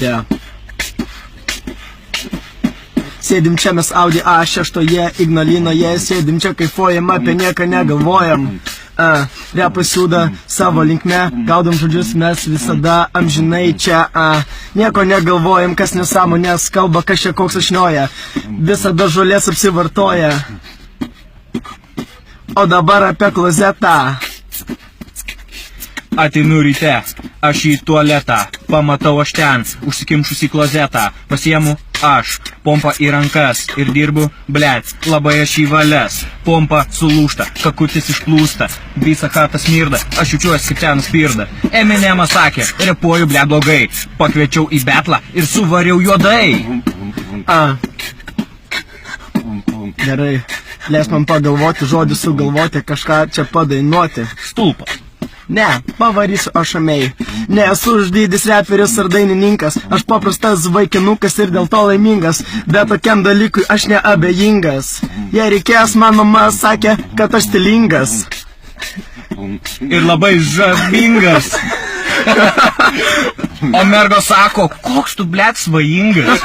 Yeah. Sėdim čia mes Audi A6, Ignalinoje, sėdim čia kaifuojam, apie nieką negalvojam. Repas juda savo linkme, gaudom žodžius mes visada amžinai čia. Nieko negalvojam, kas nesąmonės kalba, kas čia koks ašnioja. Visada žolės apsivartoja. O dabar apie klozetą. Ateinu ryte, aš į tualetą, pamatau aš ten, užsikimšus į klozetą, pasiemu aš, pompa į rankas ir dirbu, blet, labai aš į valias, pompa sulūžta, kakutis išplūsta, visa chata smirda, aš jaučiuosi kaip ten spirda. Eminemas sakė, repuoju, blet, blogai, pakviečiau į betlą ir suvariau juodai. Gerai, leis man pagalvoti, žodį sugalvoti, kažką čia padainuoti. Stulpas. Ne, pavarysiu aš ramiai. Nesu ždydis reperis ar dainininkas, aš paprastas vaikinukas ir dėl to laimingas, bet tokiam dalykui aš neabejingas. Jei reikės, man mama sakė, kad aš stilingas. Ir labai žavingas. O mergo sako, koks tu, blet, svajingas.